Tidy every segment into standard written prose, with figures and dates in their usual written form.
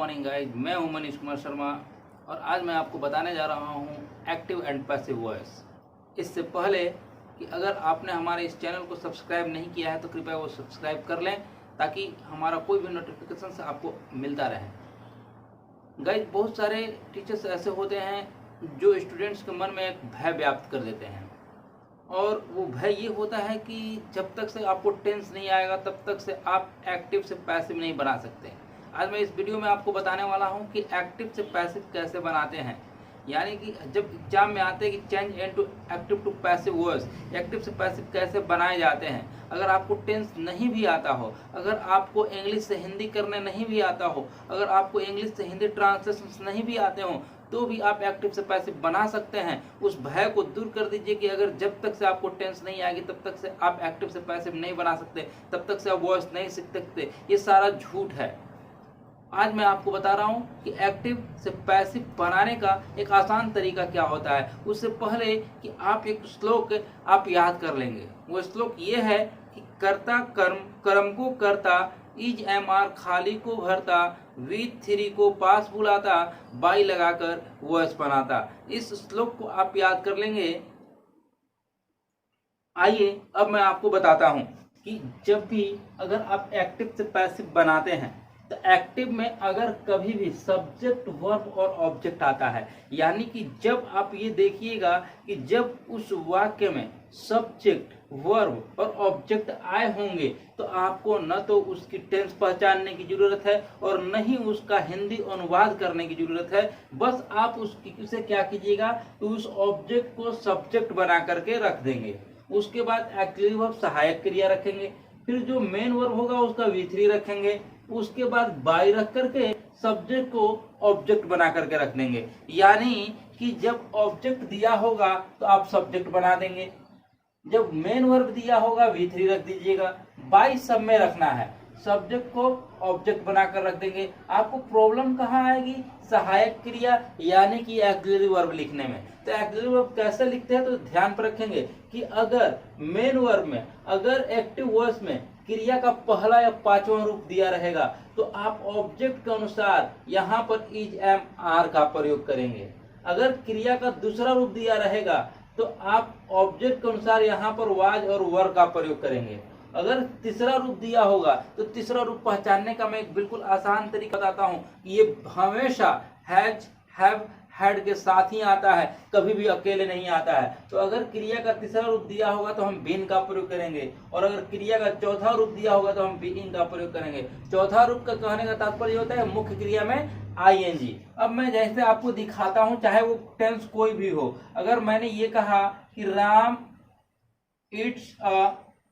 Morning guys, मैं हूं मनीष कुमार शर्मा और आज मैं आपको बताने जा रहा हूं एक्टिव एंड पैसिव वॉइस। इससे पहले कि अगर आपने हमारे इस चैनल को सब्सक्राइब नहीं किया है तो कृपया वो सब्सक्राइब कर लें ताकि हमारा कोई भी नोटिफिकेशन से आपको मिलता रहे। गाइज, बहुत सारे टीचर्स ऐसे होते हैं जो स्टूडेंट्स के मन में एक भय व्याप्त कर देते हैं और वो भय ये होता है कि जब तक से आपको टेंस नहीं आएगा तब तक से आप एक्टिव से पैसिव नहीं बना सकते। आज मैं इस वीडियो में आपको बताने वाला हूं कि एक्टिव से पैसिव कैसे बनाते हैं, यानी कि जब एग्जाम में आते हैं कि change into active to passive voice, active से पैसिव कैसे बनाए जाते हैं। अगर आपको टेंस नहीं भी आता हो, अगर आपको इंग्लिश से हिंदी करने नहीं भी आता हो, अगर आपको इंग्लिश से हिंदी ट्रांसलेशन नहीं भी आते हो तो भी आप एक्टिव से पैसिव बना सकते हैं। उस भय को दूर कर दीजिए कि अगर जब तक से आपको टेंस नहीं आएगी तब तक से आप एक्टिव से पैसिव नहीं बना सकते, तब तक से आप वॉइस नहीं सीख सकते। ये सारा झूठ है। आज मैं आपको बता रहा हूं कि एक्टिव से पैसिव बनाने का एक आसान तरीका क्या होता है। उससे पहले कि आप एक श्लोक आप याद कर लेंगे। वो श्लोक ये है कि कर्ता कर्म, कर्म को करता, इज एम आर खाली को भरता, वीथ थ्री को पास बुलाता, बाई लगाकर वॉइस बनाता। इस श्लोक को आप याद कर लेंगे। आइए अब मैं आपको बताता हूं कि जब भी अगर आप एक्टिव से पैसिव बनाते हैं तो एक्टिव में अगर कभी भी सब्जेक्ट, वर्ब और ऑब्जेक्ट आता है, यानी कि जब आप ये देखिएगा कि जब उस वाक्य में सब्जेक्ट, वर्ब और ऑब्जेक्ट आए होंगे तो आपको न तो उसकी टेंस पहचानने की जरूरत है और न ही उसका हिंदी अनुवाद करने की जरूरत है। बस आप उसे क्या कीजिएगा तो उस ऑब्जेक्ट को सब्जेक्ट बना करके रख देंगे। उसके बाद एक्टिव वर्ब सहायक क्रिया रखेंगे, फिर जो मेन वर्ब होगा उसका V3 रखेंगे, उसके बाद बाई रख करके सब्जेक्ट को ऑब्जेक्ट बना करके रख देंगे। यानी कि जब ऑब्जेक्ट दिया होगा तो आप सब्जेक्ट बना देंगे, जब मेन वर्ब दिया होगा V3 रख दीजिएगा, बाई सब में रखना है, सब्जेक्ट को ऑब्जेक्ट बनाकर रख देंगे। आपको प्रॉब्लम कहाँ आएगी? सहायक क्रिया यानी कि एक्सिलरी वर्ब लिखने में। तो एक्सिलरी वर्ब कैसे लिखते हैं तो ध्यान पर रखेंगे कि अगर मेन वर्ब में, अगर एक्टिव वॉइस में क्रिया का पहला या पांचवा रूप दिया रहेगा तो आप ऑब्जेक्ट के अनुसार यहाँ पर इज एम आर का प्रयोग करेंगे। अगर क्रिया का दूसरा रूप दिया रहेगा तो आप ऑब्जेक्ट के अनुसार यहाँ पर वाज और वर का प्रयोग करेंगे। अगर तीसरा रूप दिया होगा तो तीसरा रूप पहचानने का मैं एक बिल्कुल आसान तरीका बताता हूँ। ये हमेशा हैज, हैव, हैड के साथ ही आता है, कभी भी अकेले नहीं आता है। तो अगर क्रिया का तीसरा रूप दिया होगा तो हम बीन का प्रयोग करेंगे और अगर क्रिया का चौथा रूप दिया होगा तो हम बीइंग का प्रयोग करेंगे। चौथा रूप का कहने का तात्पर्य होता है मुख्य क्रिया में ING। अब मैं जैसे आपको दिखाता हूं, चाहे वो टेंस कोई भी हो। अगर मैंने ये कहा कि Ram it's a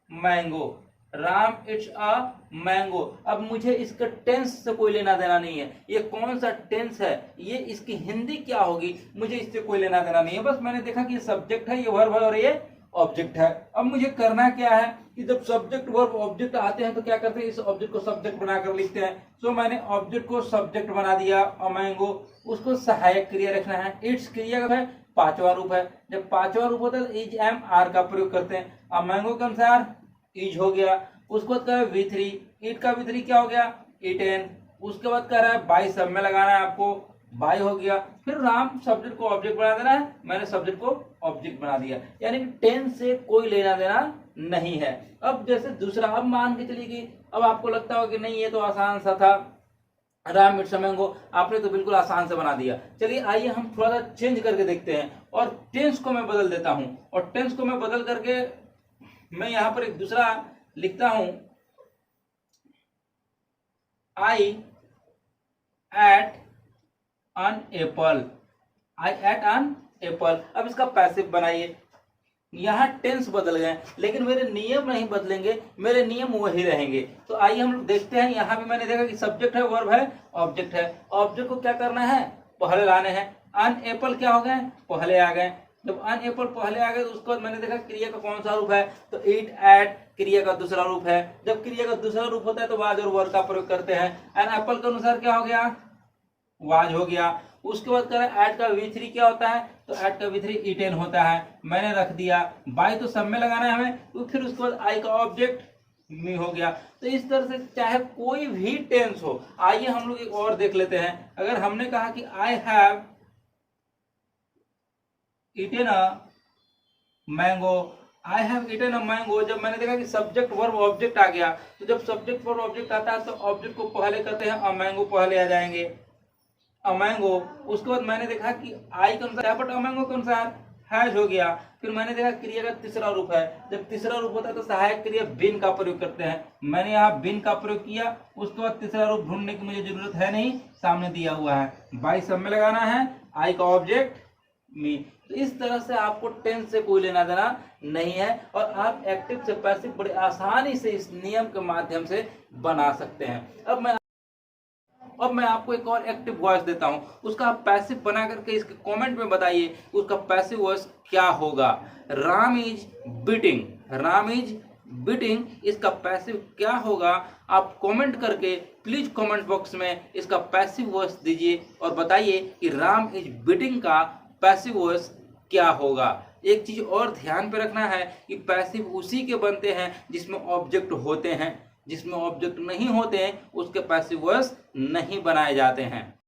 mango, Ram it's a mango, अब मुझे इसका टेंस से कोई लेना देना नहीं है। ये कौन सा टेंस है, ये इसकी हिंदी क्या होगी, मुझे इससे कोई लेना देना नहीं है। बस मैंने देखा कि ये सब्जेक्ट है, ये वर्ब है और ये ऑब्जेक्ट है। अब मुझे करना क्या है कि जब सब्जेक्ट, वर्ब, ऑब्जेक्ट आते हैं तो क्या करते हैं, इस ऑब्जेक्ट को सब्जेक्ट बनाकर लिखते हैं। सो मैंने ऑब्जेक्ट को सब्जेक्ट बना दिया अ मैंगो, उसको सहायक क्रिया रखना है। इट्स क्रिया का है पांचवा रूप है, जब पांचवा रूप होता है तो इज एम आर का प्रयोग करते हैं। अ मैंगो के अनुसार इज हो गया, उसके बाद कह रहा है V3, इट का V3 क्या हो गया, इटेन। उसके बाद कह रहा है बाई सब में लगाना है आपको, बाई हो गया। फिर राम सब्जेक्ट को ऑब्जेक्ट बना देना है, मैंने सब्जेक्ट को ऑब्जेक्ट बना दिया। यानी कि टेंस से कोई लेना देना नहीं है। अब जैसे दूसरा, अब मान के चलिए कि अब आपको लगता हो कि नहीं ये तो आसान सा था, राम इट्स अ मैंगो, आपने तो बिल्कुल आसान से बना दिया। चलिए आइए हम थोड़ा सा चेंज करके देखते हैं और टेंस को मैं बदल देता हूं। और टेंस को मैं बदल करके मैं यहां पर एक दूसरा लिखता हूं, आई eight an apple, I eight an apple. अब इसका पैसिव बनाइए। यहां टेंस बदल गए लेकिन मेरे नियम नहीं बदलेंगे, मेरे नियम वही रहेंगे। तो आइए हम लोग देखते हैं। यहां भी मैंने देखा कि सब्जेक्ट है, वर्ब है, ऑब्जेक्ट है। ऑब्जेक्ट को क्या करना है, पहले लाने हैं। अन एप्पल क्या हो गए, पहले आ गए। जब अन एप्पल पहले आ गए तो उसके बाद मैंने देखा क्रिया का कौन सा रूप है, तो इट, एट क्रिया का दूसरा रूप है। जब क्रिया का दूसरा रूप होता है तो वाज और वर का प्रयोग करते हैं। एन एप्पल के अनुसार क्या हो गया, वाज हो गया। उसके बाद कह रहा है एट का V3 क्या होता है, तो एट का V3 इटेन होता है, मैंने रख दिया। बाई तो सब में लगाना है हमें, तो फिर उसके बाद आई का ऑब्जेक्ट मी हो गया। तो इस तरह से चाहे कोई भी टेंस हो। आइए हम लोग एक और देख लेते हैं। अगर हमने कहा कि I have eaten a mango, I have eaten a mango, जब मैंने देखा कि सब्जेक्ट वर्ब ऑब्जेक्ट आ गया, तो जब सब्जेक्ट वर्ब ऑब्जेक्ट आता है तो ऑब्जेक्ट को पहले करते हैं, अ मैंगो पहले आ जाएंगे, अ मैंगो। उसके बाद मैंने देखा कि आई कौन सा है, बट अ मैंगो कौन सा हैज हो गया। फिर मैंने देखा क्रिया का तीसरा रूप है, जब तीसरा रूप होता है तो सहायक क्रिया बिन का प्रयोग करते हैं, मैंने यहाँ बिन का प्रयोग किया। उसके बाद तीसरा रूप ढूंढने की मुझे जरूरत है नहीं, सामने दिया हुआ है, बाई सब में लगाना है, आई का ऑब्जेक्ट मी। तो इस तरह से आपको टेंस से कोई लेना देना नहीं है, और आप एक्टिव से पैसिव बड़े आसानी से इस नियम के माध्यम से बना सकते हैं। अब मैं आपको एक और एक्टिव वॉइस देता हूं, उसका आप पैसिव बना करके इसके कमेंट में बताइए उसका पैसिव वॉइस क्या होगा। Ram is beating, Ram is beating, इसका पैसिव क्या होगा? आप कमेंट करके प्लीज कमेंट बॉक्स में इसका पैसिव वॉइस दीजिए और बताइए कि राम इज बीटिंग का पैसिव वॉइस क्या होगा। एक चीज और ध्यान पे रखना है कि पैसिव उसी के बनते हैं जिसमें ऑब्जेक्ट होते हैं, जिसमें ऑब्जेक्ट नहीं होते हैं उसके पैसिव वॉइस नहीं बनाए जाते हैं।